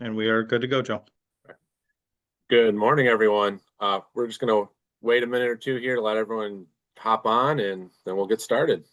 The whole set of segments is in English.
And we are good to go, Joe. Good morning, everyone. We're just going to wait a minute or two here to let everyone hop on, and then we'll get started.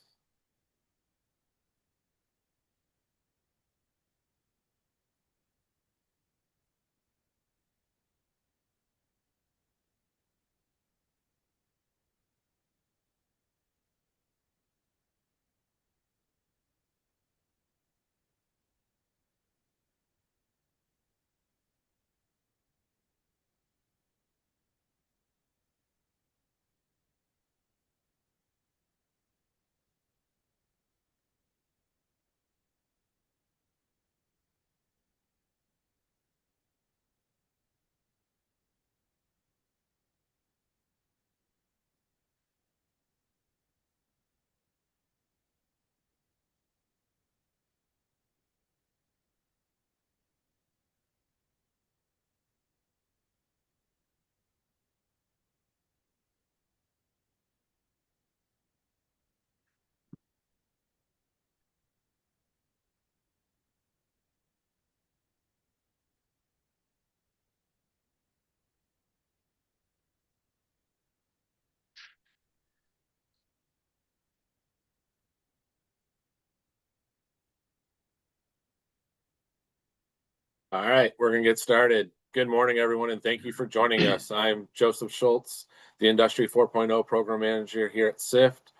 All right, we're going to get started. Good morning, everyone, and thank you for joining us. I'm Joseph Schultz, the Industry 4.0 Program Manager here at CIFT.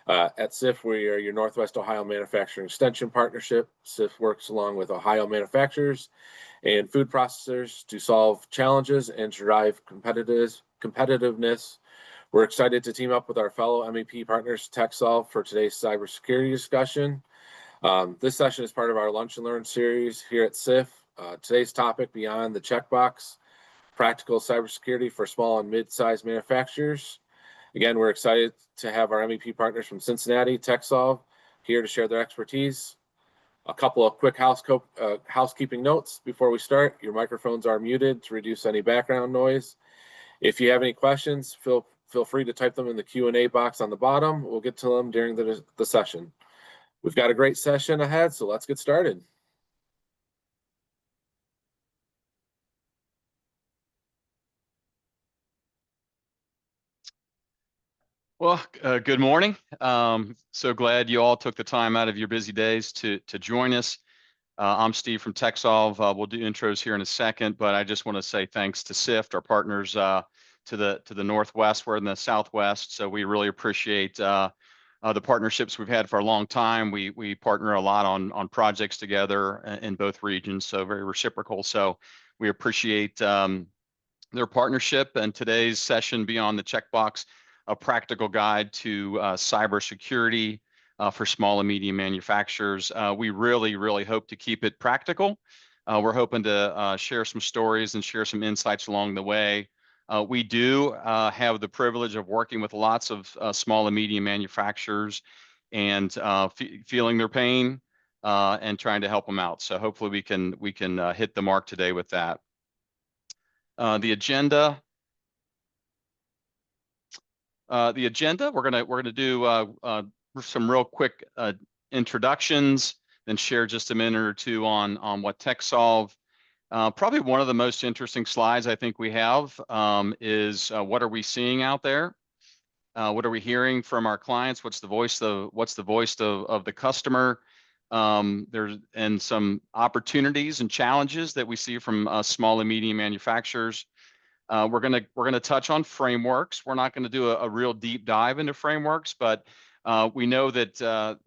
At CIFT, we are your Northwest Ohio Manufacturing Extension Partnership. CIFT works along with Ohio manufacturers and food processors to solve challenges and drive competitiveness. We're excited to team up with our fellow MEP partners, TechSolve, for today's cybersecurity discussion. This session is part of our Lunch and Learn series here at CIFT. Today's topic, Beyond the Checkbox, Practical Cybersecurity for Small and Mid-Sized Manufacturers. Again, we're excited to have our MEP partners from Cincinnati, TechSolve, here to share their expertise. A couple of quick housekeeping notes before we start. Your microphones are muted to reduce any background noise. If you have any questions, feel free to type them in the Q&A box on the bottom. We'll get to them during the session. We've got a great session ahead, so let's get started. Well, good morning. So glad you all took the time out of your busy days to join us. I'm Steve from TechSolve. We'll do intros here in a second, but I just want to say thanks to CIFT, our partners to the Northwest. We're in the Southwest, so we really appreciate the partnerships we've had for a long time. We partner a lot on projects together in both regions, so very reciprocal. So we appreciate their partnership. And today's session, Beyond the Checkbox, a practical guide to cybersecurity for small and medium manufacturers. We really hope to keep it practical. We're hoping to share some stories and share some insights along the way. We do have the privilege of working with lots of small and medium manufacturers and feeling their pain and trying to help them out. So hopefully we can hit the mark today with that. The agenda. We're gonna do some real quick introductions, then share just a minute or two on what TechSolve. Probably one of the most interesting slides I think we have is what are we seeing out there? What are we hearing from our clients? What's the voice of the customer? There's some opportunities and challenges that we see from small and medium manufacturers. We're gonna touch on frameworks. We're not gonna do a real deep dive into frameworks, but we know that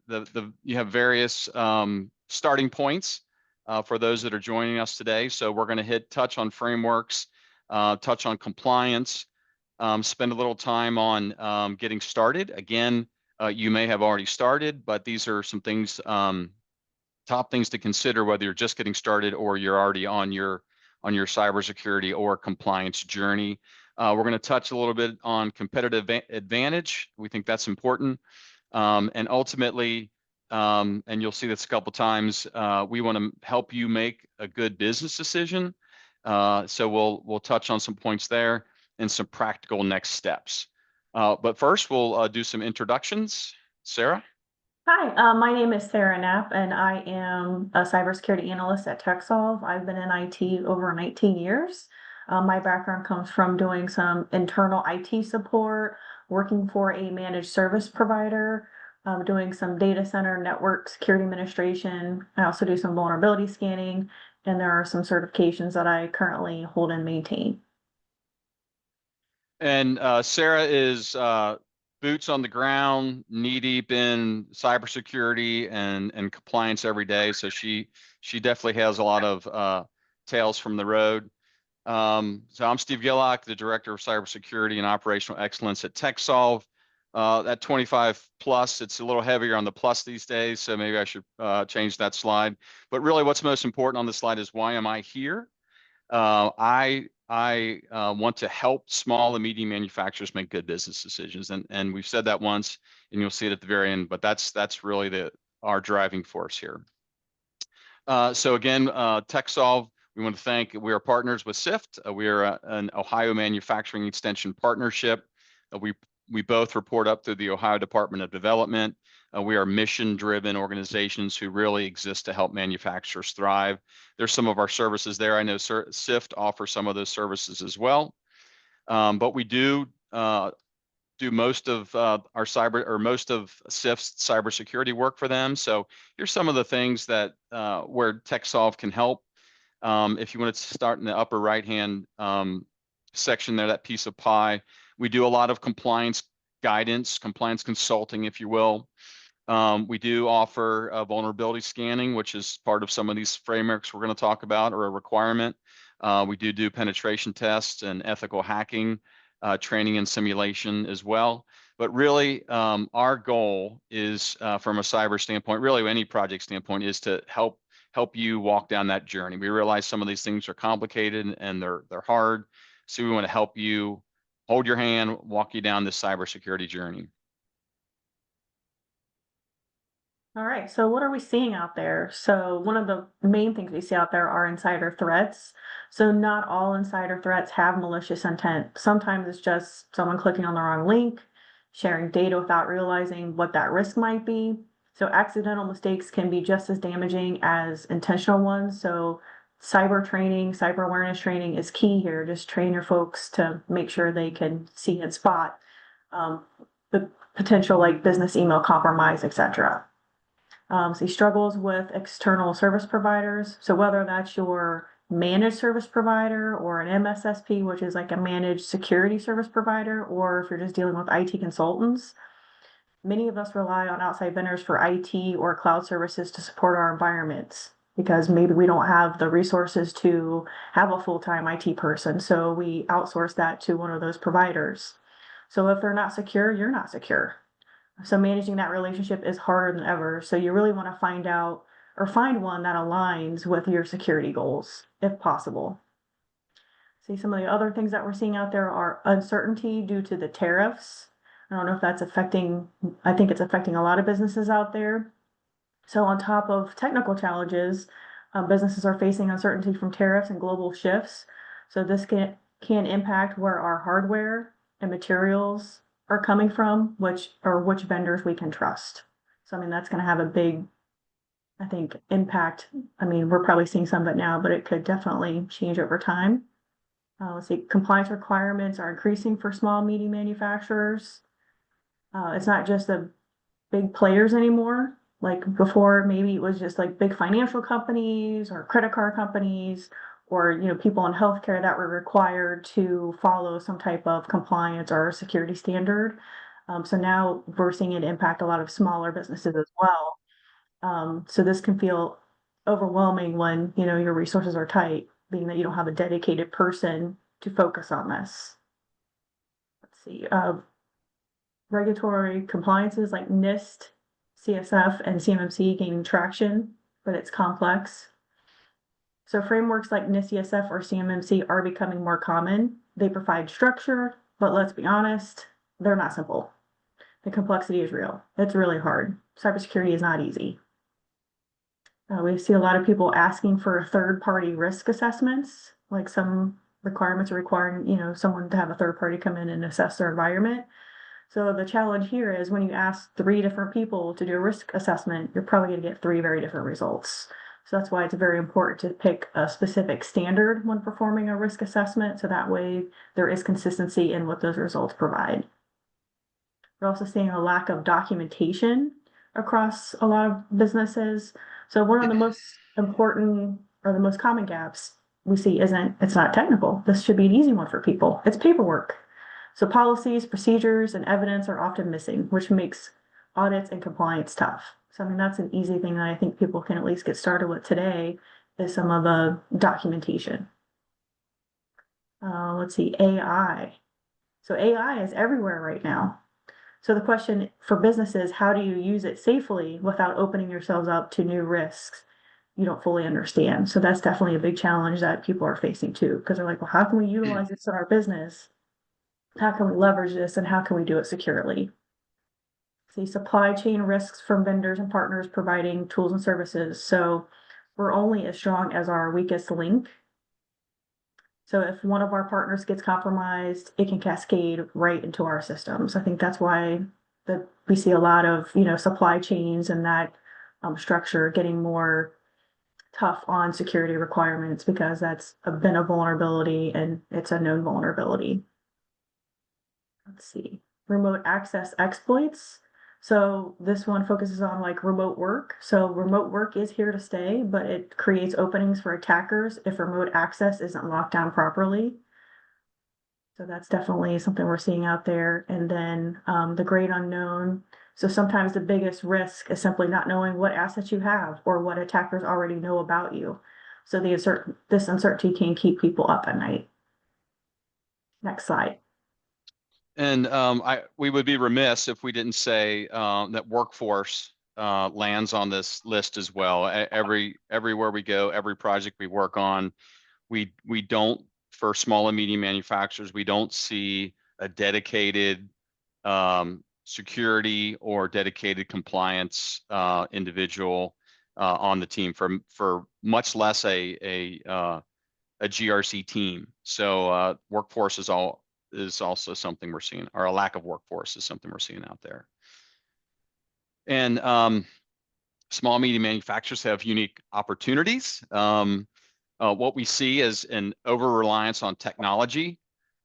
you have various starting points for those that are joining us today. So we're gonna touch on frameworks, touch on compliance, spend a little time on getting started. Again, you may have already started, but these are some things, top things to consider whether you're just getting started or you're already on your cybersecurity or compliance journey. We're going to touch a little bit on competitive advantage. We think that's important. And ultimately, and you'll see this a couple times, we want to help you make a good business decision. So we'll touch on some points there and some practical next steps. But first, we'll do some introductions. Sarah? Hi, my name is Sarah Knapp, and I am a cybersecurity analyst at TechSolve. I've been in IT over 19 years. My background comes from doing some internal IT support, working for a managed service provider, doing some data center network security administration. I also do some vulnerability scanning, and there are some certifications that I currently hold and maintain. And Sarah is boots on the ground, knee deep in cybersecurity and compliance every day. So she definitely has a lot of tales from the road. So I'm Steve Gillock, the Director of Cybersecurity and Operational Excellence at TechSolve. That 25 plus, it's a little heavier on the plus these days, so maybe I should change that slide. But really what's most important on this slide is why am I here? I want to help small and medium manufacturers make good business decisions, and we've said that once, and you'll see it at the very end. But that's really our driving force here. So again, TechSolve, we want to thank. We are partners with CIFT. We are an Ohio Manufacturing Extension partnership. We both report up through the Ohio Department of Development. We are mission-driven organizations who really exist to help manufacturers thrive. There's some of our services there. I know CIFT offers some of those services as well. But we do most of most of CIFT's cybersecurity work for them. So here's some of the things that where TechSolve can help. If you want to start in the upper right-hand section there, that piece of pie, we do a lot of compliance guidance, compliance consulting, if you will. We do offer vulnerability scanning, which is part of some of these frameworks we're going to talk about, or a requirement. We do penetration tests and ethical hacking training and simulation as well. But really, our goal is, from a cyber standpoint, really any project standpoint, is to help you walk down that journey. We realize some of these things are complicated and they're hard, so we want to help you, hold your hand, walk you down this cybersecurity journey. All right, so what are we seeing out there? So one of the main things we see out there are insider threats. So not all insider threats have malicious intent. Sometimes it's just someone clicking on the wrong link, sharing data without realizing what that risk might be. So accidental mistakes can be just as damaging as intentional ones. So cyber training, cyber awareness training is key here. Just train your folks to make sure they can see and spot the potential like business email compromise, etc. So he struggles with external service providers. So whether that's your managed service provider or an MSSP, which is like a managed security service provider, or if you're just dealing with IT consultants, many of us rely on outside vendors for IT or cloud services to support our environments because maybe we don't have the resources to have a full-time IT person. So we outsource that to one of those providers. So if they're not secure, you're not secure. So managing that relationship is harder than ever. So you really want to find out or find one that aligns with your security goals, if possible. See, some of the other things that we're seeing out there are uncertainty due to the tariffs. I don't know if that's affecting, I think it's affecting a lot of businesses out there. So on top of technical challenges, businesses are facing uncertainty from tariffs and global shifts. So this can impact where our hardware and materials are coming from, which vendors we can trust. So I mean that's going to have a big, I think, impact. I mean, we're probably seeing some of it now, but it could definitely change over time. Let's see, compliance requirements are increasing for small, medium manufacturers. It's not just the big players anymore. Like before, maybe it was just like big financial companies or credit card companies or people in healthcare that were required to follow some type of compliance or security standard. So now we're seeing it impact a lot of smaller businesses as well. So this can feel overwhelming when your resources are tight, being that you don't have a dedicated person to focus on this. Let's see. Regulatory compliances like NIST, CSF, and CMMC gaining traction, but it's complex. So frameworks like NIST, CSF, or CMMC are becoming more common. They provide structure, but let's be honest, they're not simple. The complexity is real. It's really hard. Cybersecurity is not easy. We see a lot of people asking for third-party risk assessments, like some requirements are requiring, someone to have a third party come in and assess their environment. So the challenge here is when you ask 3 different people to do a risk assessment, you're probably going to get 3 very different results. So that's why it's very important to pick a specific standard when performing a risk assessment. So that way there is consistency in what those results provide. We're also seeing a lack of documentation across a lot of businesses. So one of the most important or the most common gaps we see it's not technical. This should be an easy one for people. It's paperwork. So policies, procedures, and evidence are often missing, which makes audits and compliance tough. So I mean, that's an easy thing that I think people can at least get started with today is some of the documentation. Let's see, AI. So AI is everywhere right now. So the question for businesses, how do you use it safely without opening yourselves up to new risks you don't fully understand? So that's definitely a big challenge that people are facing too, because they're like, well, how can we utilize this in our business? How can we leverage this and how can we do it securely? See, supply chain risks from vendors and partners providing tools and services. So we're only as strong as our weakest link. So if one of our partners gets compromised, it can cascade right into our systems. I think that's why we see a lot of, supply chains and that structure getting more tough on security requirements because that's been a vulnerability and it's a known vulnerability. Let's see, remote access exploits. So this one focuses on like remote work. So remote work is here to stay, but it creates openings for attackers if remote access isn't locked down properly. So that's definitely something we're seeing out there. And then the great unknown. So sometimes the biggest risk is simply not knowing what assets you have or what attackers already know about you. So this uncertainty can keep people up at night. Next slide. And we would be remiss if we didn't say that workforce lands on this list as well. Everywhere we go, every project we work on, we don't, for small and medium manufacturers, we don't see a dedicated security or dedicated compliance individual on the team for much less a GRC team. So workforce is also something we're seeing, or a lack of workforce is something we're seeing out there. And small medium manufacturers have unique opportunities. What we see is an over-reliance on technology.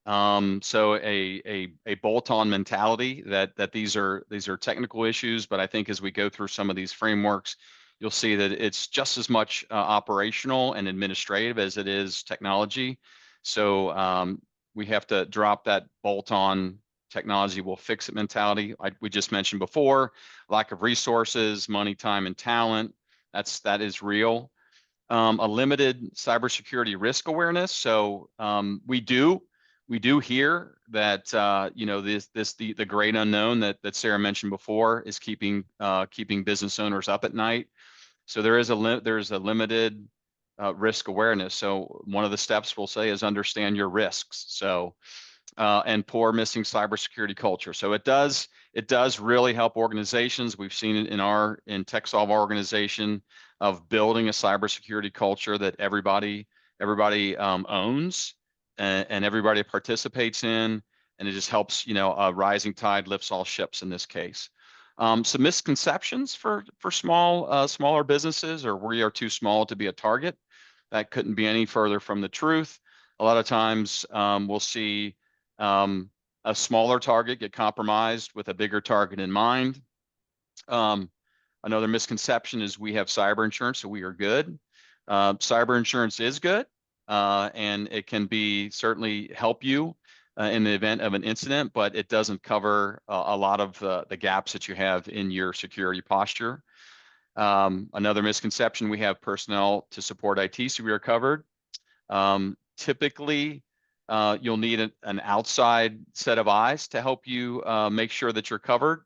So a bolt-on mentality that these are technical issues, but I think as we go through some of these frameworks, you'll see that it's just as much operational and administrative as it is technology. So we have to drop that bolt-on technology will fix it mentality. We just mentioned before, lack of resources, money, time, and talent. That is real. A limited cybersecurity risk awareness. So we do hear that the great unknown that Sarah mentioned before is keeping business owners up at night. So there's a limited risk awareness. So one of the steps we'll say is understand your risks. So and poor missing cybersecurity culture. So it does really help organizations. We've seen it in TechSolve organization of building a cybersecurity culture that everybody owns and everybody participates in, and it just helps. A rising tide lifts all ships in this case. Some misconceptions for smaller businesses, or we are too small to be a target. That couldn't be any further from the truth. A lot of times we'll see a smaller target get compromised with a bigger target in mind. Another misconception is we have cyber insurance, so we are good. Cyber insurance is good, and it can certainly help you in the event of an incident, but it doesn't cover a lot of the gaps that you have in your security posture. Another misconception, we have personnel to support IT, so we are covered. Typically, you'll need an outside set of eyes to help you make sure that you're covered.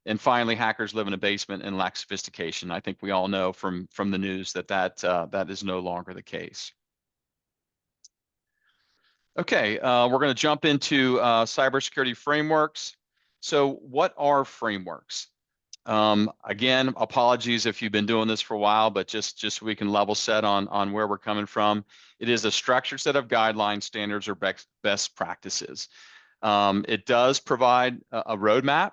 And finally, hackers live in a basement and lack sophistication. I think we all know from the news that is no longer the case. Okay, we're going to jump into cybersecurity frameworks. So what are frameworks? Again, apologies if you've been doing this for a while, but just so we can level set on where we're coming from. It is a structured set of guidelines, standards, or best practices. It does provide a roadmap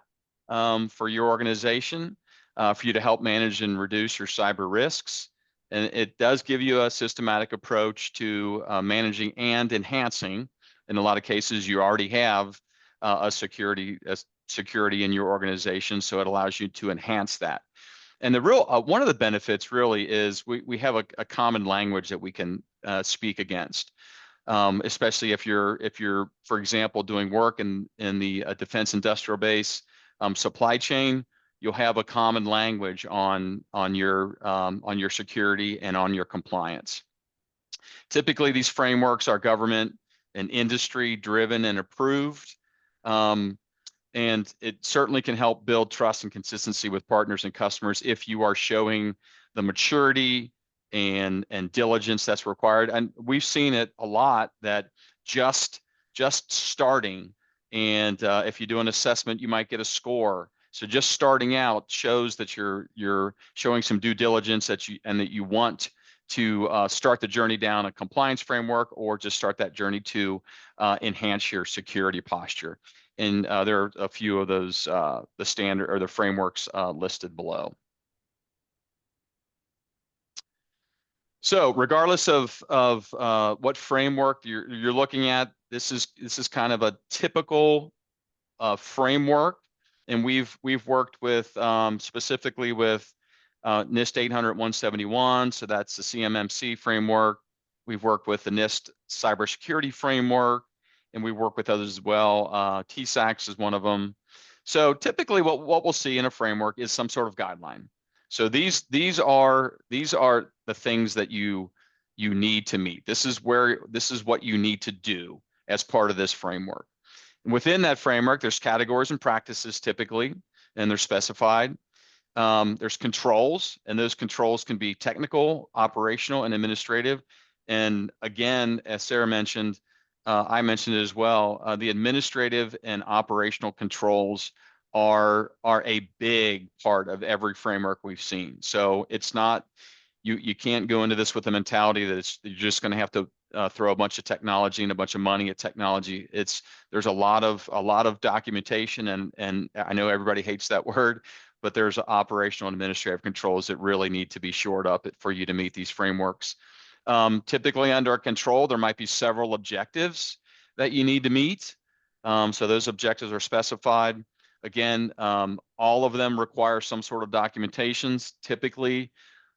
for your organization for you to help manage and reduce your cyber risks. And it does give you a systematic approach to managing and enhancing. In a lot of cases, you already have a security in your organization, so it allows you to enhance that. And the real one of the benefits really is we have a common language that we can speak against. Especially if you're, for example, doing work in the defense industrial base supply chain, you'll have a common language on your security and on your compliance. Typically, these frameworks are government and industry driven and approved. And it certainly can help build trust and consistency with partners and customers if you are showing the maturity and diligence that's required. And we've seen it a lot that just starting, and if you do an assessment, you might get a score. So just starting out shows that you're showing some due diligence that you want to start the journey down a compliance framework, or just start that journey to enhance your security posture. And there are a few of those, the standard or the frameworks listed below. So regardless of what framework you're looking at, this is kind of a typical framework, and we've worked with specifically with NIST 800-171, so that's the CMMC framework. We've worked with the NIST Cybersecurity framework, and we work with others as well. TSAX is one of them. So typically what we'll see in a framework is some sort of guideline. So these are the things that you need to meet. This is what you need to do as part of this framework. And within that framework, there's categories and practices typically, and they're specified. There's controls, and those controls can be technical, operational, and administrative. And again, as Sarah mentioned, I mentioned it as well, the administrative and operational controls are a big part of every framework we've seen. So it's not, you can't go into this with the mentality that you're just going to have to throw a bunch of technology and a bunch of money at technology. There's a lot of documentation, and I know everybody hates that word, but there's operational and administrative controls that really need to be shored up for you to meet these frameworks. Typically under a control, there might be several objectives that you need to meet. So those objectives are specified. Again, all of them require some sort of documentations, typically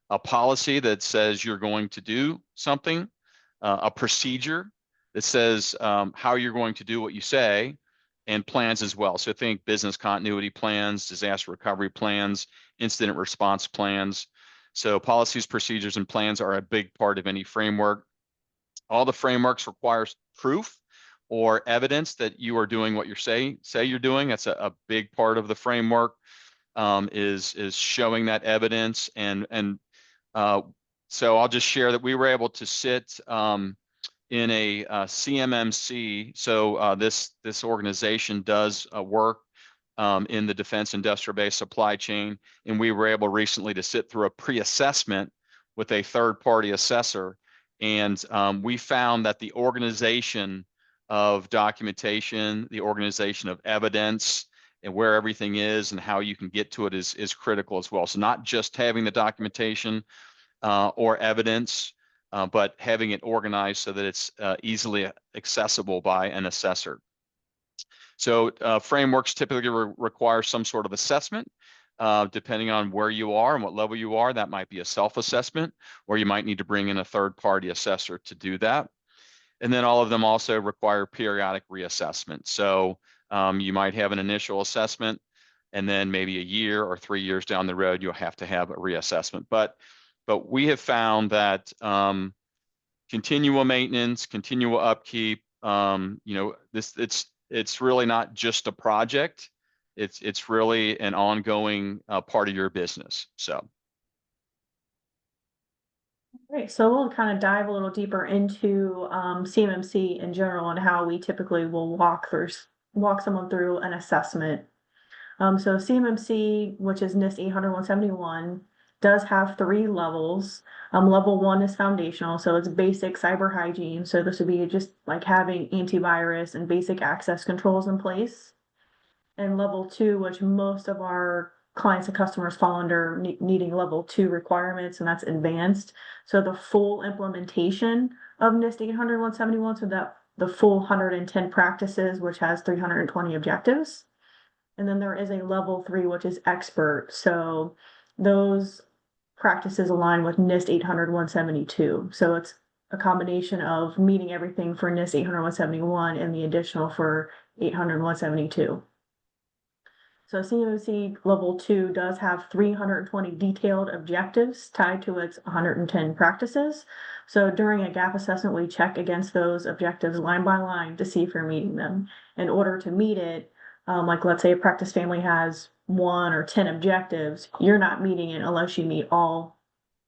a policy that says you're going to do something, a procedure that says how you're going to do what you say, and plans as well. So think business continuity plans, disaster recovery plans, incident response plans. So policies, procedures, and plans are a big part of any framework. All the frameworks require proof or evidence that you are doing what you say you're doing. That's a big part of the framework, is showing that evidence. And so I'll just share that we were able to sit in a CMMC. So this organization does work in the defense industrial base supply chain, and we were able recently to sit through a pre-assessment with a third-party assessor, and we found that the organization of documentation, the organization of evidence, and where everything is and how you can get to it is critical as well. So not just having the documentation or evidence, but having it organized so that it's easily accessible by an assessor. So frameworks typically require some sort of assessment, depending on where you are and what level you are. That might be a self-assessment, or you might need to bring in a third-party assessor to do that. And then all of them also require periodic reassessment. So you might have an initial assessment, and then maybe a year or 3 years down the road, you'll have to have a reassessment. But we have found that continual maintenance, continual upkeep, it's really not just a project. It's really an ongoing part of your business. So. Great. So we'll kind of dive a little deeper into CMMC in general and how we typically will walk someone through an assessment. So CMMC, which is NIST 800-171, does have 3 levels. Level 1 is foundational, so it's basic cyber hygiene. So this would be just like having antivirus and basic access controls in place. And level 2, which most of our clients and customers fall under needing level 2 requirements, and that's advanced. So the full implementation of NIST 800-171, so that the full 110 practices, which has 320 objectives. And then there is a level 3, which is expert. So those practices align with NIST 800-172. So it's a combination of meeting everything for NIST 800-171 and the additional for 800-172. So CMMC level 2 does have 320 detailed objectives tied to its 110 practices. So during a gap assessment, we check against those objectives line by line to see if you're meeting them. In order to meet it, like let's say a practice family has 1 or 10 objectives, you're not meeting it unless you meet all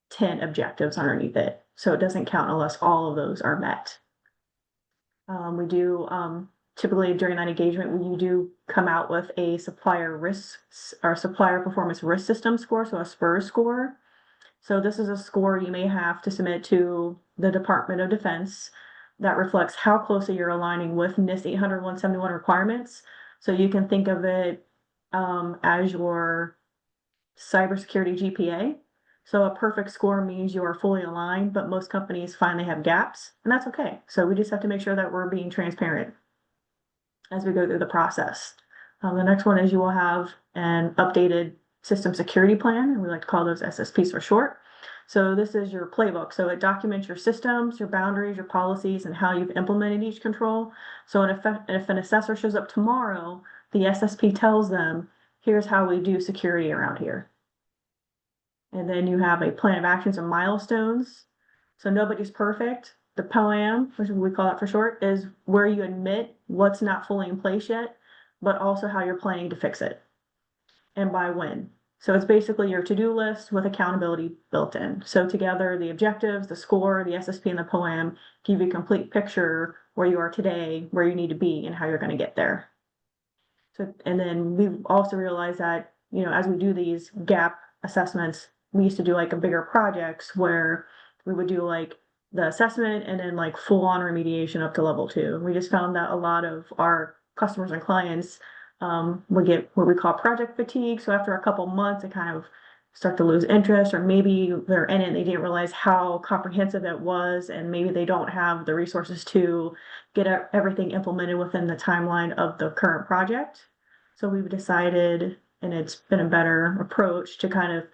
10 objectives underneath it. So it doesn't count unless all of those are met. We do typically during that engagement, we do come out with a supplier risks or supplier performance risk system score, so a SPURS score. So this is a score you may have to submit to the Department of Defense that reflects how closely you're aligning with NIST 800-171 requirements. So you can think of it as your cybersecurity GPA. So a perfect score means you are fully aligned, but most companies find they have gaps, and that's okay. So we just have to make sure that we're being transparent as we go through the process. The next one is you will have an updated system security plan, and we like to call those SSPs for short. So this is your playbook. So it documents your systems, your boundaries, your policies, and how you've implemented each control. So if an assessor shows up tomorrow, the SSP tells them, here's how we do security around here. And then you have a plan of actions and milestones. So nobody's perfect. The POAM, which we call that for short, is where you admit what's not fully in place yet, but also how you're planning to fix it and by when. So it's basically your to-do list with accountability built in. So together, the objectives, the score, the SSP, and the POAM give you a complete picture where you are today, where you need to be, and how you're going to get there. So, and then we've also realized that, you know, as we do these gap assessments, we used to do like a bigger projects where we would do like the assessment and then like full on remediation up to level 2. We just found that a lot of our customers and clients would get what we call project fatigue. So after a couple months, they kind of start to lose interest, or maybe they're in it and they didn't realize how comprehensive it was, and maybe they don't have the resources to get everything implemented within the timeline of the current project. So we've decided, and it's been a better approach to kind of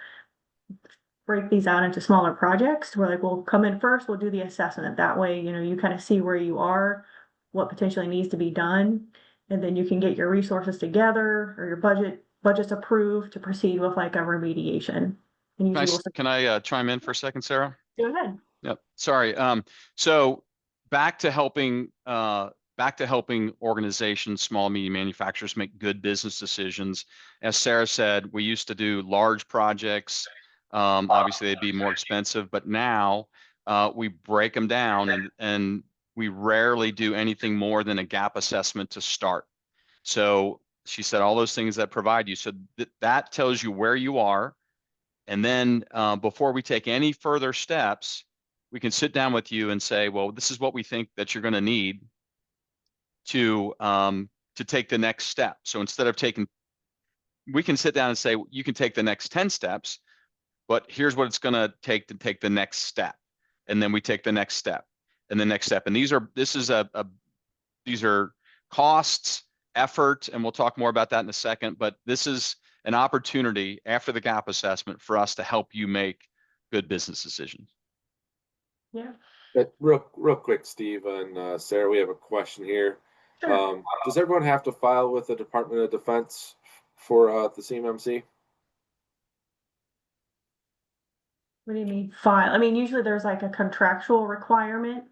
break these out into smaller projects. We're like, we'll come in first, we'll do the assessment. That way, you know, you kind of see where you are, what potentially needs to be done, and then you can get your resources together or your budget's approved to proceed with like a remediation. And usually we'll Can I chime in for a second, Sarah? go ahead. Yep. Sorry. So back to helping organizations, small, medium manufacturers make good business decisions. As Sarah said, we used to do large projects. Obviously, they'd be more expensive, but now we break them down, and we rarely do anything more than a gap assessment to start. So she said all those things that provide you. So that tells you where you are. And then before we take any further steps, we can sit down with you and say, well, this is what we think that you're going to need to take the next step. So instead of we can sit down and say, you can take the next 10 steps, but here's what it's going to take the next step. And then we take the next step and the next step. And these are costs, effort, and we'll talk more about that in a second, but this is an opportunity after the gap assessment for us to help you make good business decisions. Yeah. Real quick, Steve and Sarah, we have a question here. Sure. Does everyone have to file with the Department of Defense for the CMMC? What do you mean file? I mean, usually there's like a contractual requirement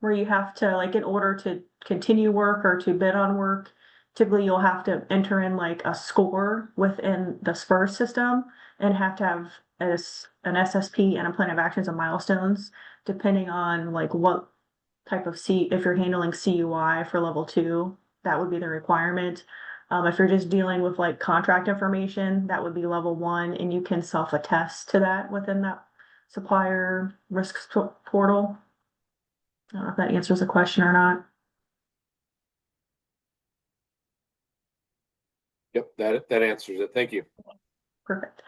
where you have to, like, in order to continue work or to bid on work, typically you'll have to enter in like a score within the SPURS system and have to have an SSP and a plan of actions and milestones, depending on like what type of if you're handling CUI for level 2, that would be the requirement. If you're just dealing with like contract information, that would be level 1, and you can self-attest to that within that supplier risk portal. I don't know if that answers the question or not. Yep, that answers it. Thank you. Perfect.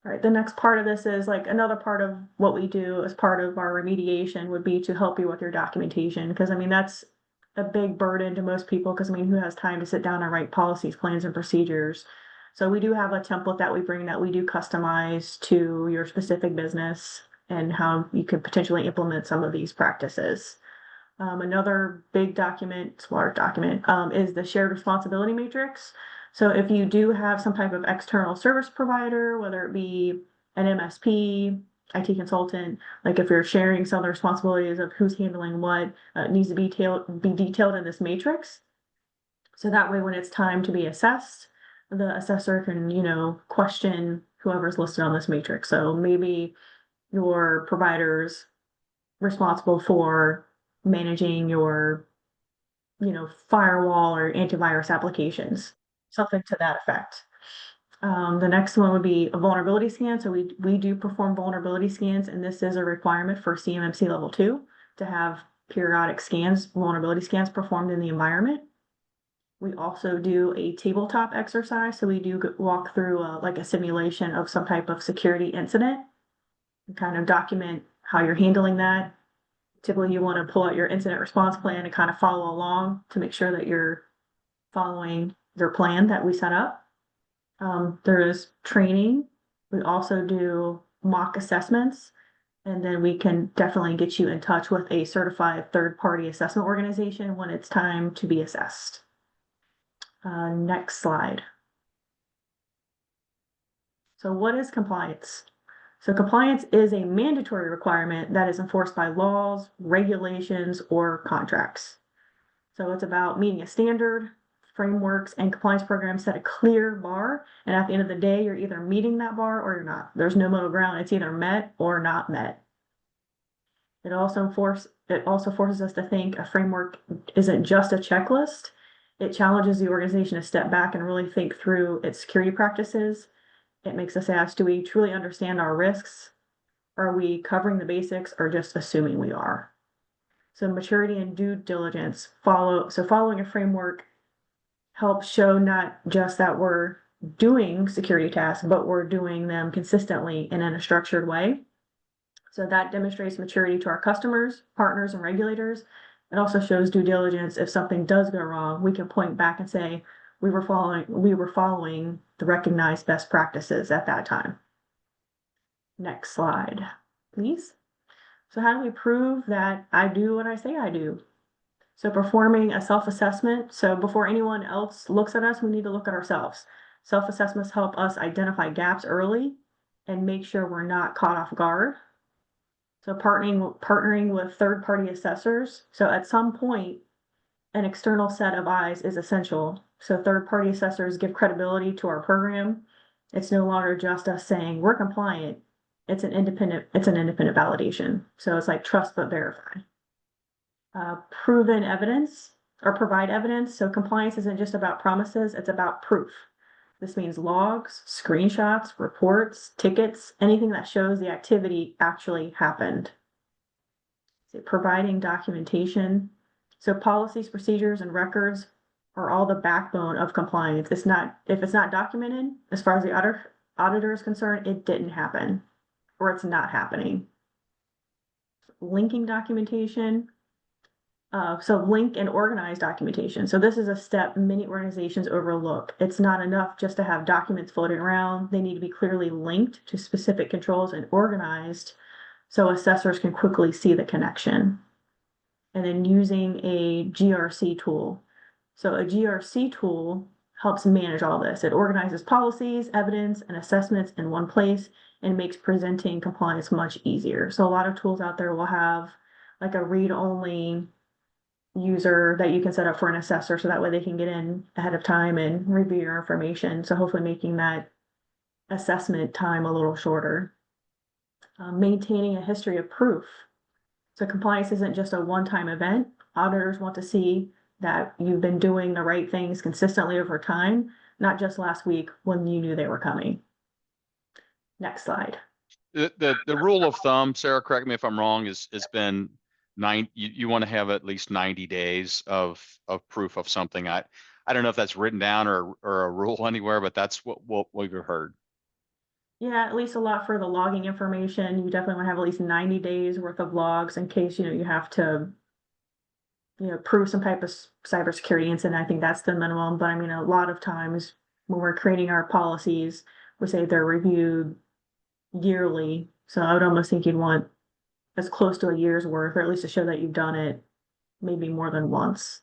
All right, the next part of this is like another part of what we do as part of our remediation would be to help you with your documentation. Because I mean, that's a big burden to most people because I mean, who has time to sit down and write policies, plans, and procedures? So we do have a template that we bring that we do customize to your specific business and how you could potentially implement some of these practices. Another big document, large document, is the shared responsibility matrix. So if you do have some type of external service provider, whether it be an MSP, IT consultant, like if you're sharing some of the responsibilities of who's handling what, it needs to be detailed in this matrix. So that way, when it's time to be assessed, the assessor can, question whoever's listed on this matrix. So maybe your provider's responsible for managing your, firewall or antivirus applications, something to that effect. The next one would be a vulnerability scan. So we do perform vulnerability scans, and this is a requirement for CMMC level 2 to have periodic scans, vulnerability scans performed in the environment. We also do a tabletop exercise. So we do walk through like a simulation of some type of security incident and kind of document how you're handling that. Typically, you want to pull out your incident response plan and kind of follow along to make sure that you're following their plan that we set up. There is training. We also do mock assessments, and then we can definitely get you in touch with a certified third-party assessment organization when it's time to be assessed. Next slide. So what is compliance? So compliance is a mandatory requirement that is enforced by laws, regulations, or contracts. So it's about meeting a standard, frameworks, and compliance programs set a clear bar. And at the end of the day, you're either meeting that bar or you're not. There's no middle ground. It's either met or not met. It also forces us to think a framework isn't just a checklist. It challenges the organization to step back and really think through its security practices. It makes us ask, do we truly understand our risks? Are we covering the basics or just assuming we are? So maturity and due diligence following a framework helps show not just that we're doing security tasks, but we're doing them consistently and in a structured way. So that demonstrates maturity to our customers, partners, and regulators. It also shows due diligence. If something does go wrong, we can point back and say, we were following the recognized best practices at that time. Next slide, please. So how do we prove that I do what I say I do? So performing a self-assessment. So before anyone else looks at us, we need to look at ourselves. Self-assessments help us identify gaps early and make sure we're not caught off guard. So partnering with third-party assessors. So at some point, an external set of eyes is essential. So third-party assessors give credibility to our program. It's no longer just us saying we're compliant. It's an independent validation. So it's like trust but verify. Proven evidence or provide evidence. So compliance isn't just about promises, it's about proof. This means logs, screenshots, reports, tickets, anything that shows the activity actually happened. So providing documentation. So policies, procedures, and records are all the backbone of compliance. If it's not documented, as far as the auditor is concerned, it didn't happen or it's not happening. Linking documentation. So link and organize documentation. So this is a step many organizations overlook. It's not enough just to have documents floating around. They need to be clearly linked to specific controls and organized so assessors can quickly see the connection. And then using a GRC tool. So a GRC tool helps manage all this. It organizes policies, evidence, and assessments in one place and makes presenting compliance much easier. So a lot of tools out there will have like a read-only user that you can set up for an assessor so that way they can get in ahead of time and review your information. So hopefully making that assessment time a little shorter. Maintaining a history of proof. So compliance isn't just a one-time event. Auditors want to see that you've been doing the right things consistently over time, not just last week when you knew they were coming. Next slide. The rule of thumb, Sarah, correct me if I'm wrong, has been you want to have at least 90 days of proof of something. I don't know if that's written down or a rule anywhere, but that's what we've heard. Yeah, at least a lot for the logging information. You definitely want to have at least 90 days worth of logs in case, you have to, prove some type of cybersecurity incident. I think that's the minimum. But I mean, a lot of times when we're creating our policies, we say they're reviewed yearly. So I would almost think you'd want as close to a year's worth, or at least to show that you've done it maybe more than once.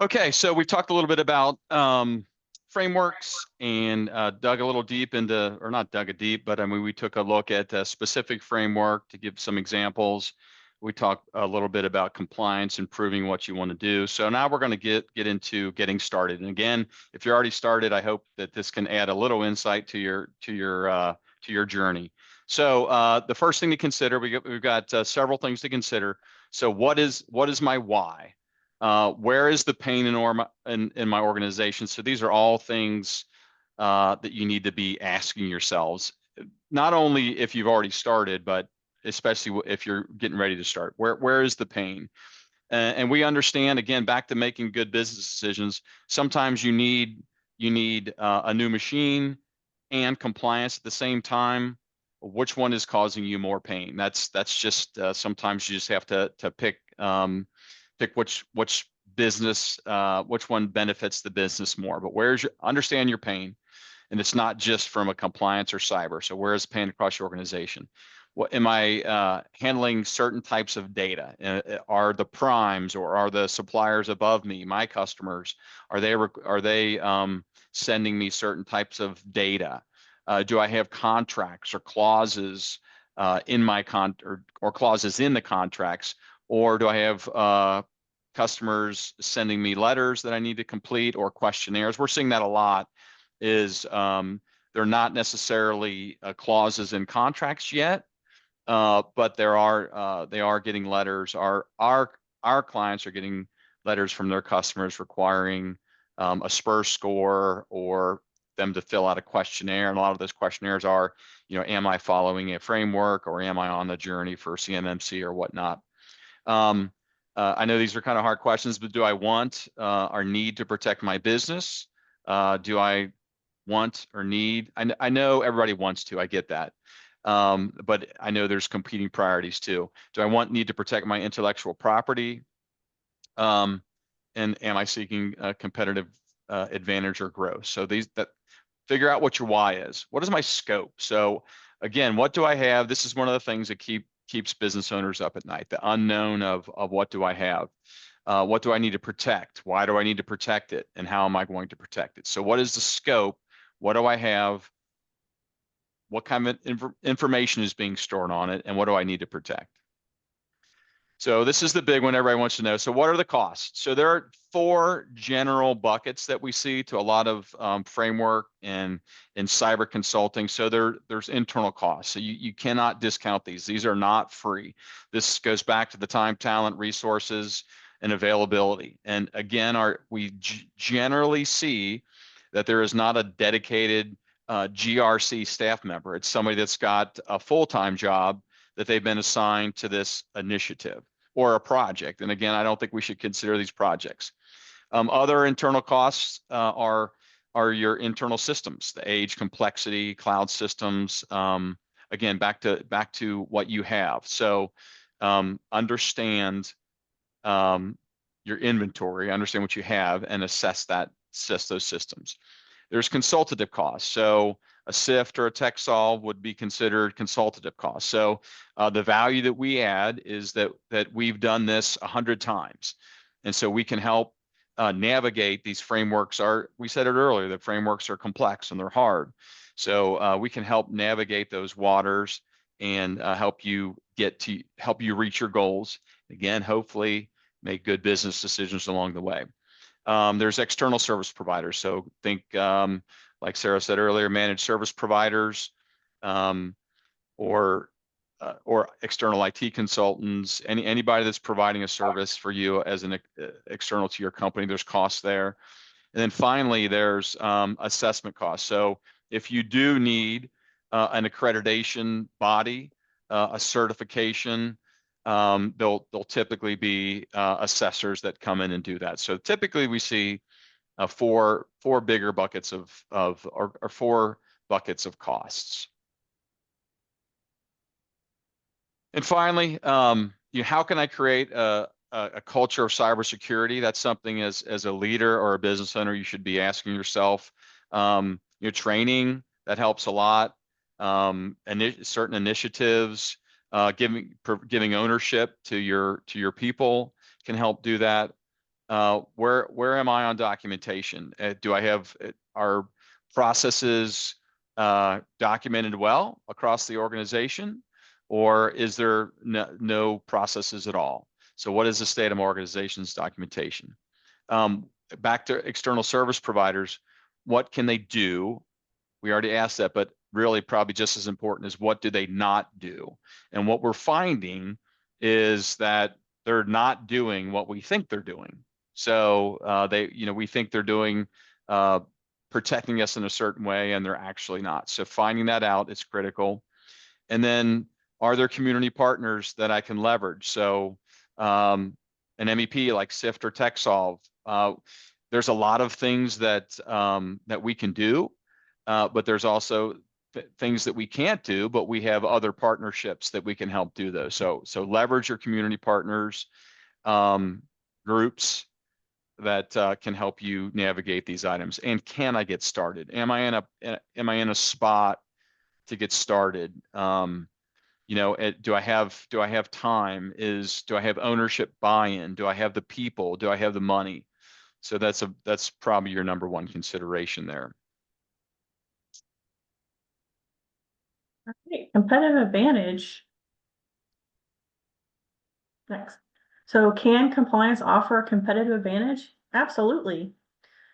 Okay, so we've talked a little bit about frameworks and dug a little deep into, or not dug a deep, but I mean, we took a look at a specific framework to give some examples. We talked a little bit about compliance and proving what you want to do. So now we're going to get into getting started. And again, if you're already started, I hope that this can add a little insight to your journey. So the first thing to consider, we've got several things to consider. So what is my why? Where is the pain in my organization? So these are all things that you need to be asking yourselves, not only if you've already started, but especially if you're getting ready to start. Where is the pain? And we understand, again, back to making good business decisions. Sometimes you need a new machine and compliance at the same time. Which one is causing you more pain? That's just sometimes you just have to pick which business, which one benefits the business more. But understand your pain, and it's not just from a compliance or cyber. So where is pain across your organization? What am I handling certain types of data? Are the primes or are the suppliers above me, my customers, are they sending me certain types of data? Do I have contracts or clauses in my or clauses in the contracts, or do I have customers sending me letters that I need to complete or questionnaires? We're seeing that a lot. They're not necessarily clauses in contracts yet, but they are getting letters. Our clients are getting letters from their customers requiring a SPUR score or them to fill out a questionnaire. And a lot of those questionnaires are, am I following a framework or am I on the journey for CMMC or whatnot? I know these are kind of hard questions, but do I want or need to protect my business? Do I want or need? I know everybody wants to, I get that. But I know there's competing priorities too. Do I need to protect my intellectual property? And am I seeking a competitive advantage or growth? So figure out what your why is. What is my scope? So again, what do I have? This is one of the things that keeps business owners up at night, the unknown of what do I have? What do I need to protect? Why do I need to protect it? And how am I going to protect it? So what is the scope? What do I have? What kind of information is being stored on it? And what do I need to protect? So this is the big one everybody wants to know. So what are the costs? So there are 4 general buckets that we see to a lot of framework and cyber consulting. So there's internal costs. So you cannot discount these. These are not free. This goes back to the time, talent, resources, and availability. And again, we generally see that there is not a dedicated GRC staff member. It's somebody that's got a full-time job that they've been assigned to this initiative or a project. And again, I don't think we should consider these projects. Other internal costs are your internal systems, the age, complexity, cloud systems. Again, back to what you have. So understand your inventory, understand what you have, and assess those systems. There's consultative costs. So a CIFT or a TechSolve would be considered consultative costs. So the value that we add is that we've done this 100 times. And so we can help navigate these frameworks. We said it earlier, that frameworks are complex and they're hard. So we can help navigate those waters and help you reach your goals. Again, hopefully make good business decisions along the way. There's external service providers. So think, like Sarah said earlier, managed service providers, or or external IT consultants, anybody that's providing a service for you as an external to your company, there's costs there. And then finally, there's assessment costs. So if you do need an accreditation body, a certification, there'll typically be assessors that come in and do that. So typically we see four bigger buckets or four buckets of costs. And finally, how can I create a culture of cybersecurity? That's something as a leader or a business owner you should be asking yourself. Your training, that helps a lot. Certain initiatives, giving ownership to your people can help do that. Where am I on documentation? Do I have our processes documented well across the organization, or is there no processes at all? So what is the state of my organization's documentation? Back to external service providers, what can they do? We already asked that, but really probably just as important is what do they not do? And what we're finding is that they're not doing what we think they're doing. So we think they're doing protecting us in a certain way, and they're actually not. So finding that out is critical. And then, are there community partners that I can leverage? So an MEP like CIFT or TechSolve. There's a lot of things that we can do, but there's also things that we can't do, but we have other partnerships that we can help do those. So leverage your community partners, groups that can help you navigate these items. And can I get started? Am I in a spot to get started? Do I have time? Do I have ownership buy-in? Do I have the people? Do I have the money? So that's probably your number one consideration there. Okay, competitive advantage. Next. So can compliance offer a competitive advantage? Absolutely.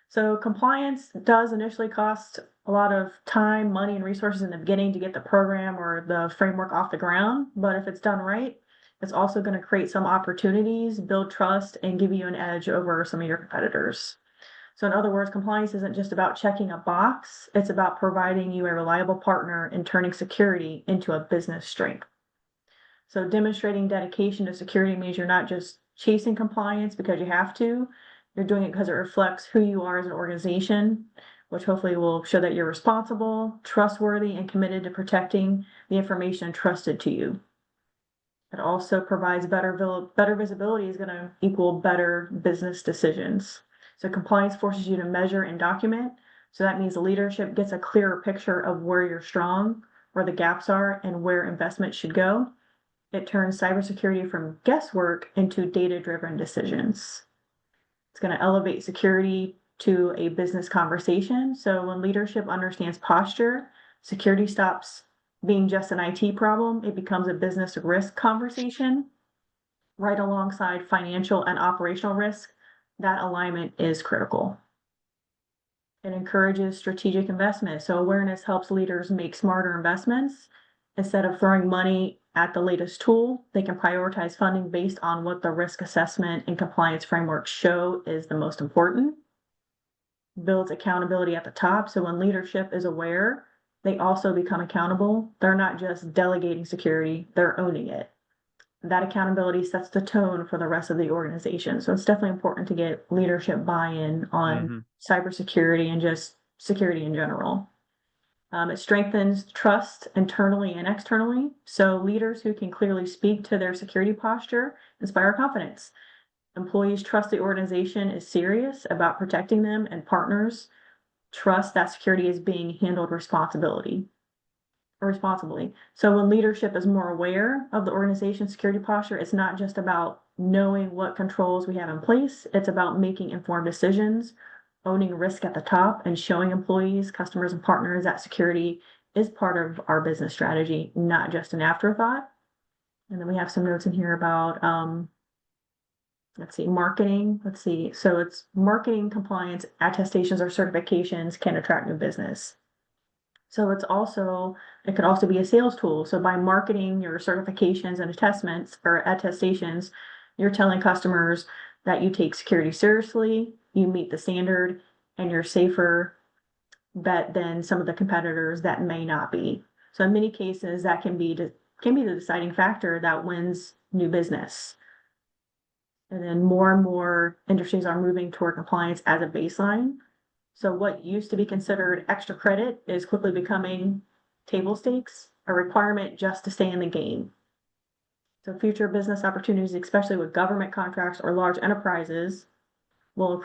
So compliance does initially cost a lot of time, money, and resources in the beginning to get the program or the framework off the ground. But if it's done right, it's also going to create some opportunities, build trust, and give you an edge over some of your competitors. So in other words, compliance isn't just about checking a box, it's about providing you a reliable partner and turning security into a business strength. So demonstrating dedication to security means you're not just chasing compliance because you have to, you're doing it because it reflects who you are as an organization, which hopefully will show that you're responsible, trustworthy, and committed to protecting the information entrusted to you. It also provides better visibility is going to equal better business decisions. So compliance forces you to measure and document. So that means the leadership gets a clearer picture of where you're strong, where the gaps are, and where investment should go. It turns cybersecurity from guesswork into data-driven decisions. It's going to elevate security to a business conversation. So when leadership understands posture, security stops being just an IT problem. It becomes a business risk conversation right alongside financial and operational risk. That alignment is critical. It encourages strategic investment. So awareness helps leaders make smarter investments. Instead of throwing money at the latest tool, they can prioritize funding based on what the risk assessment and compliance frameworks show is the most important. Builds accountability at the top. So when leadership is aware, they also become accountable. They're not just delegating security, they're owning it. That accountability sets the tone for the rest of the organization. So it's definitely important to get leadership buy-in on cybersecurity and just security in general. It strengthens trust internally and externally. So leaders who can clearly speak to their security posture inspire confidence. Employees trust the organization is serious about protecting them, and partners trust that security is being handled responsibly. So when leadership is more aware of the organization's security posture, it's not just about knowing what controls we have in place, it's about making informed decisions, owning risk at the top, and showing employees, customers, and partners that security is part of our business strategy, not just an afterthought. And then we have some notes in here about marketing. So it's marketing, compliance, attestations, or certifications can attract new business. So it could also be a sales tool. So by marketing your certifications and attestments or attestations, you're telling customers that you take security seriously, you meet the standard, and you're safer bet than some of the competitors that may not be. So in many cases, that can be the deciding factor that wins new business. And then more and more industries are moving toward compliance as a baseline. So what used to be considered extra credit is quickly becoming table stakes, a requirement just to stay in the game. So future business opportunities, especially with government contracts or large enterprises, will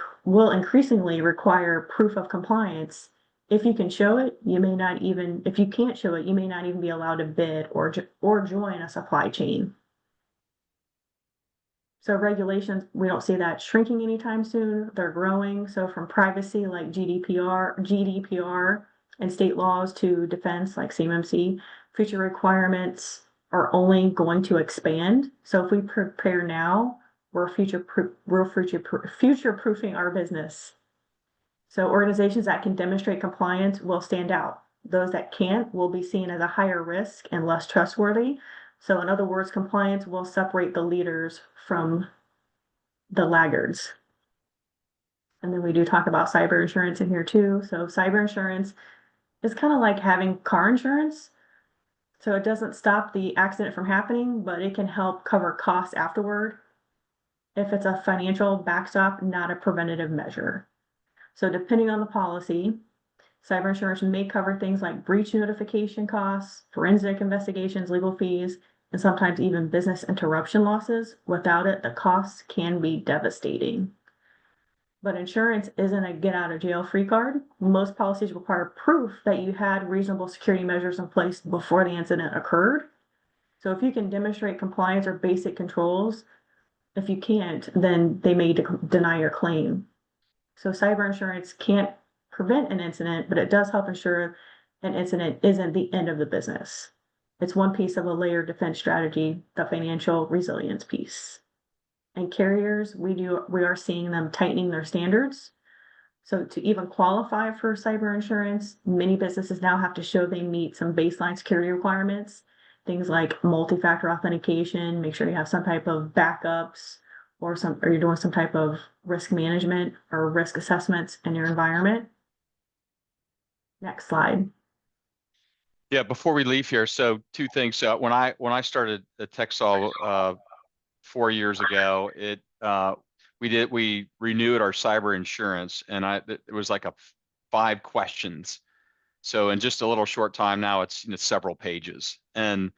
increasingly require proof of compliance. If you can show it, if you can't show it, you may not even be allowed to bid or join a supply chain. So regulations, we don't see that shrinking anytime soon. They're growing. So from privacy like GDPR and state laws to defense like CMMC, future requirements are only going to expand. So if we prepare now, we're future-proofing our business. So organizations that can demonstrate compliance will stand out. Those that can't will be seen as a higher risk and less trustworthy. So in other words, compliance will separate the leaders from the laggards. And then we do talk about cyber insurance in here too. So cyber insurance is kind of like having car insurance. So it doesn't stop the accident from happening, but it can help cover costs afterward if it's a financial backstop, not a preventative measure. So depending on the policy, cyber insurance may cover things like breach notification costs, forensic investigations, legal fees, and sometimes even business interruption losses. Without it, the costs can be devastating. But insurance isn't a get out of jail free card. Most policies require proof that you had reasonable security measures in place before the incident occurred. So if you can demonstrate compliance or basic controls, if you can't, then they may deny your claim. So cyber insurance can't prevent an incident, but it does help ensure an incident isn't the end of the business. It's one piece of a layered defense strategy, the financial resilience piece. And carriers, we are seeing them tightening their standards. So to even qualify for cyber insurance, many businesses now have to show they meet some baseline security requirements, things like multi-factor authentication, make sure you have some type of backups or you're doing some type of risk management or risk assessments in your environment. Next slide. Yeah, before we leave here, so two things. So when I started at TechSolve 4 years ago, we renewed our cyber insurance, and it was like 5 questions. So in just a little short time now, it's several pages. And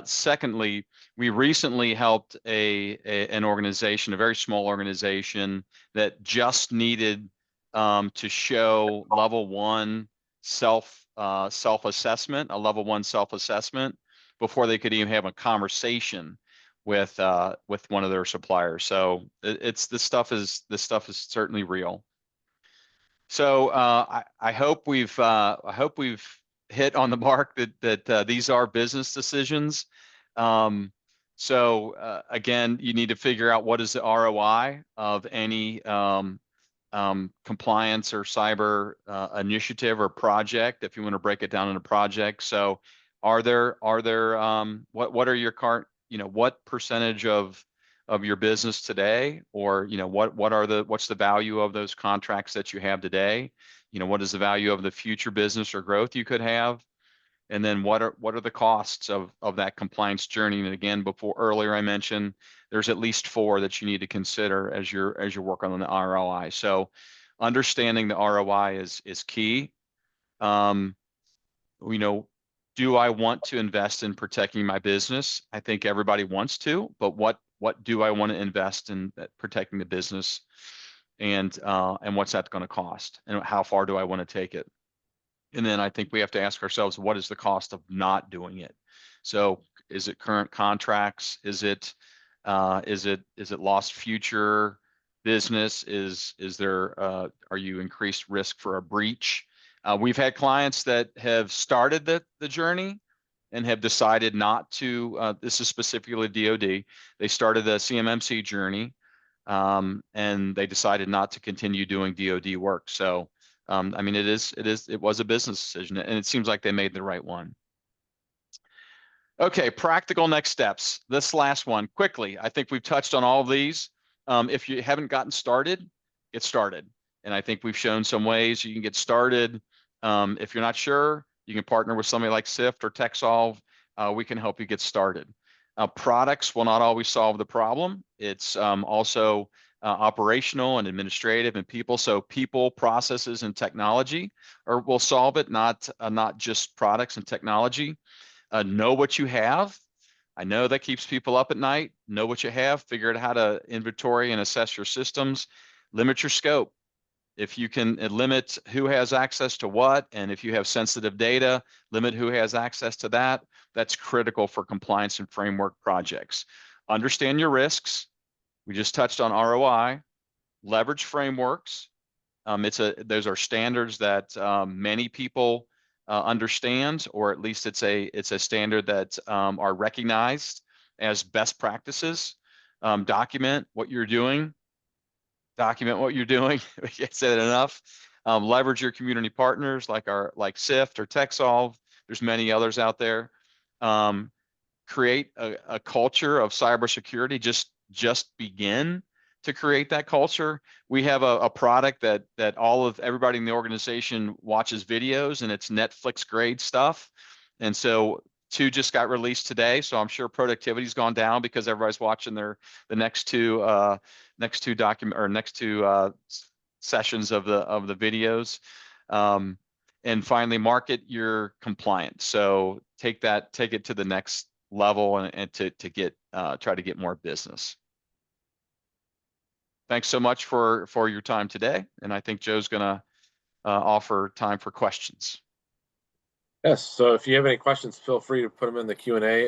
secondly, we recently helped an organization, a very small organization that just needed to show level 1 self-assessment, a level 1 self-assessment before they could even have a conversation with one of their suppliers. So this stuff is certainly real. So I hope we've hit on the mark that these are business decisions. So again, you need to figure out what is the ROI of any compliance or cyber initiative or project, if you want to break it down into projects. So what are your current, what percentage of your business today, or what's the value of those contracts that you have today? What is the value of the future business or growth you could have? And then what are the costs of that compliance journey? And again, earlier I mentioned there's at least 4 that you need to consider as you're working on the ROI. So understanding the ROI is key. Do I want to invest in protecting my business? I think everybody wants to, but what do I want to invest in protecting the business, and what's that going to cost, and how far do I want to take it? And then I think we have to ask ourselves, what is the cost of not doing it? So is it current contracts? Is it lost future business? Are you increased risk for a breach? We've had clients that have started the journey and have decided not to. This is specifically DoD. They started the CMMC journey, and they decided not to continue doing DoD work. So I mean, it was a business decision, and it seems like they made the right one. Okay, practical next steps. This last one, quickly. I think we've touched on all of these. If you haven't gotten started, get started. And I think we've shown some ways you can get started. If you're not sure, you can partner with somebody like CIFT or TechSolve. We can help you get started. Products will not always solve the problem. It's also operational and administrative and people. So people, processes, and technology will solve it, not just products and technology. Know what you have. I know that keeps people up at night. Know what you have. Figure out how to inventory and assess your systems. Limit your scope. If you can limit who has access to what, and if you have sensitive data, limit who has access to that. That's critical for compliance and framework projects. Understand your risks. We just touched on ROI. Leverage frameworks. Those are standards that many people understand, or at least it's a standard that are recognized as best practices. Document what you're doing. Document what you're doing. We can't say that enough. Leverage your community partners like CIFT or TechSolve. There's many others out there. Create a culture of cybersecurity. Just begin to create that culture. We have a product that everybody in the organization watches videos, and it's Netflix grade stuff. And so 2 just got released today, so I'm sure productivity's gone down because everybody's watching the next two sessions of the videos. And finally, market your compliance. So take it to the next level and to try to get more business. Thanks so much for your time today, and I think Joe's gonna offer time for questions. Yes, so if you have any questions, feel free to put them in the Q&A.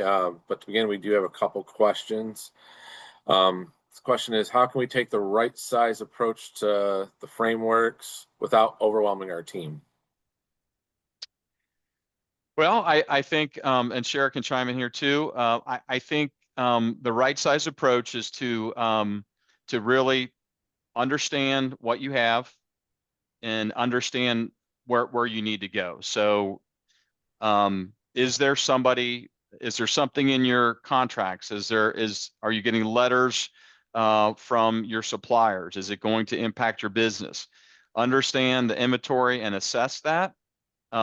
But to begin, we do have a couple questions. This question is, how can we take the right size approach to the frameworks without overwhelming our team? Well, I think, and Shara can chime in here too. I think the right size approach is to really understand what you have and understand where you need to go. So is there something in your contracts? Are you getting letters from your suppliers? Is it going to impact your business? Understand the inventory and assess that.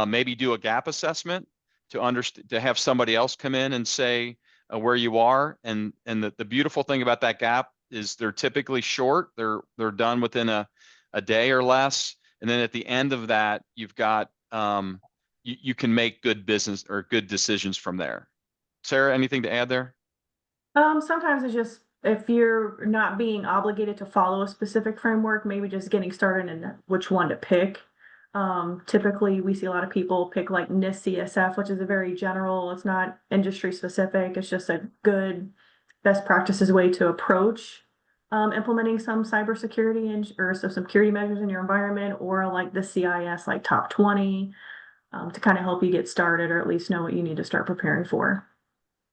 Maybe do a gap assessment to have somebody else come in and say where you are. And the beautiful thing about that gap is they're typically short. They're done within a day or less. And then at the end of that, you've got you can make good business or good decisions from there. Sarah, anything to add there? Sometimes it's just if you're not being obligated to follow a specific framework, maybe just getting started in which one to pick. Typically we see a lot of people pick like NIST CSF, which is a very general, it's not industry specific. It's just a good best practices way to approach implementing some cybersecurity or some security measures in your environment, or like the CIS, like top 20, to kind of help you get started or at least know what you need to start preparing for.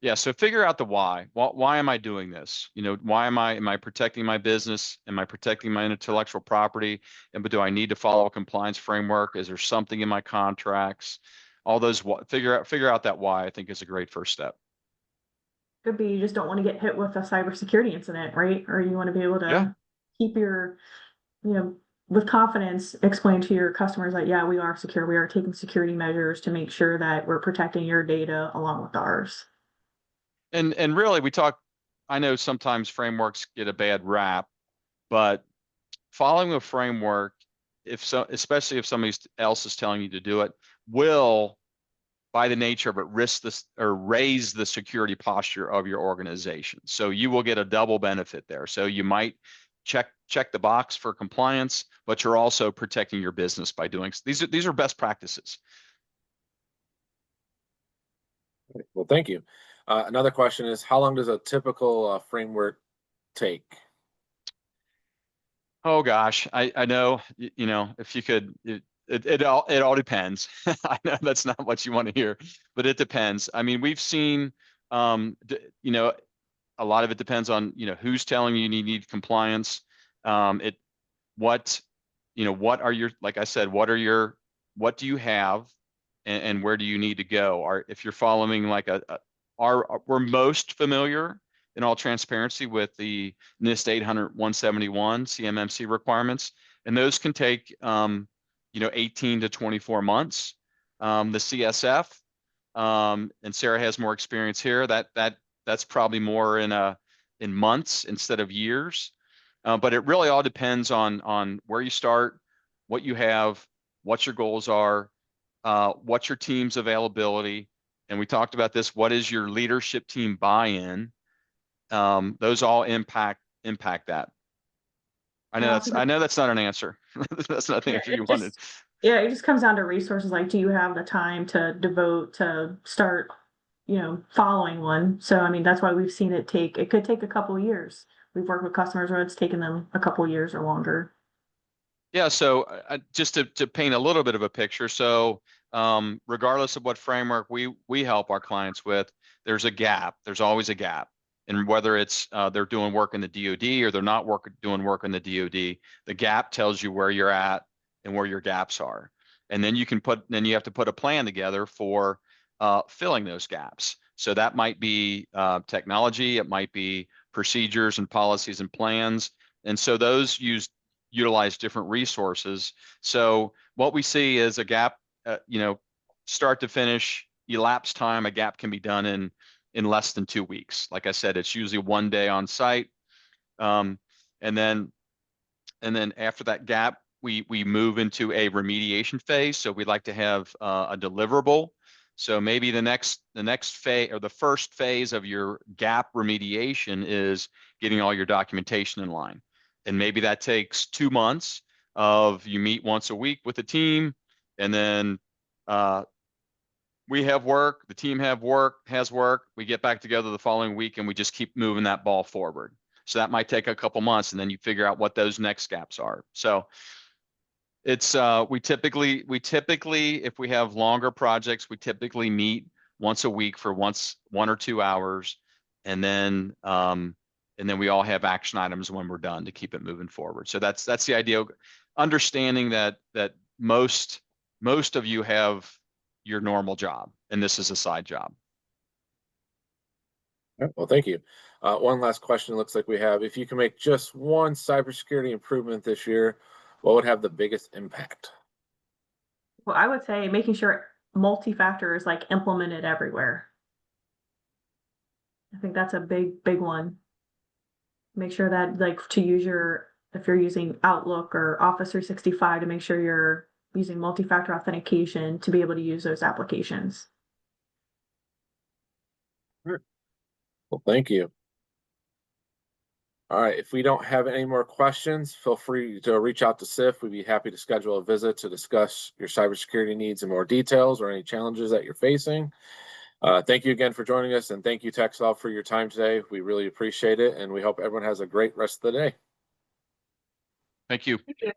Yeah, so figure out the why. Why am I doing this? Why am I protecting my business? Am I protecting my intellectual property? But do I need to follow a compliance framework? Is there something in my contracts? All those, figure out that why, I think, is a great first step. Could be you just don't want to get hit with a cybersecurity incident, right? Or you want to be able to keep your, with confidence, explain to your customers that, yeah, we are secure. We are taking security measures to make sure that we're protecting your data along with ours. And really, I know sometimes frameworks get a bad rap, but following a framework, especially if somebody else is telling you to do it, will, by the nature of it, raise the security posture of your organization. So you will get a double benefit there. So you might check the box for compliance, but you're also protecting your business by doing these are best practices. Well, thank you. Another question is, how long does a typical framework take? Oh gosh, I know, if you could, it all depends. I know that's not what you want to hear, but it depends. I mean, we've seen, a lot of it depends on, who's telling you you need compliance. What what are your, like I said, what do you have, and where do you need to go? Or if you're following like we're most familiar in all transparency with the NIST 800-171 CMMC requirements, and those can take 18 to 24 months. The CSF, and Sarah has more experience here. That's probably more in months instead of years. But it really all depends on where you start, what you have, what your goals are, what's your team's availability, and we talked about this. What is your leadership team buy-in? Those all impact that. I know that's not an answer. That's not the answer you wanted. Yeah, it just comes down to resources. Like, do you have the time to devote to start, following one? So, I mean, that's why we've seen it could take a couple of years. We've worked with customers where it's taken them a couple of years or longer. Yeah, so just to paint a little bit of a picture, so regardless of what framework we help our clients with, there's a gap. There's always a gap. And whether it's they're doing work in the DoD or they're not doing work in the DoD, the gap tells you where you're at and where your gaps are. And then you have to put a plan together for filling those gaps. So that might be technology, it might be procedures and policies and plans. And so those utilize different resources. So what we see is a gap, start to finish, elapsed time, a gap can be done in less than 2 weeks. Like I said, it's usually 1 day on site. And then after that gap, we move into a remediation phase. So we'd like to have a deliverable. So maybe the next phase, or the first phase of your gap remediation, is getting all your documentation in line. And maybe that takes 2 months of, you meet once a week with the team, and then we have work, the team has work, we get back together the following week, and we just keep moving that ball forward. So that might take a couple months, and then you figure out what those next gaps are. So it's we typically, if we have longer projects, we typically meet once a week for 1 or 2 hours, and then we all have action items when we're done to keep it moving forward. So that's the idea. Understanding that most of you have your normal job, and this is a side job. Well, thank you. One last question looks like we have. If you can make just one cybersecurity improvement this year, what would have the biggest impact? Well, I would say making sure multi-factor is like implemented everywhere. I think that's a big one. Make sure that, like, if you're using Outlook or Office 365, to make sure you're using multi-factor authentication to be able to use those applications. Well, thank you. All right, if we don't have any more questions, feel free to reach out to CIFT. We'd be happy to schedule a visit to discuss your cybersecurity needs in more details or any challenges that you're facing. Thank you again for joining us, and thank you, TechSolve, for your time today. We really appreciate it, and we hope everyone has a great rest of the day. Thank you. Thank you.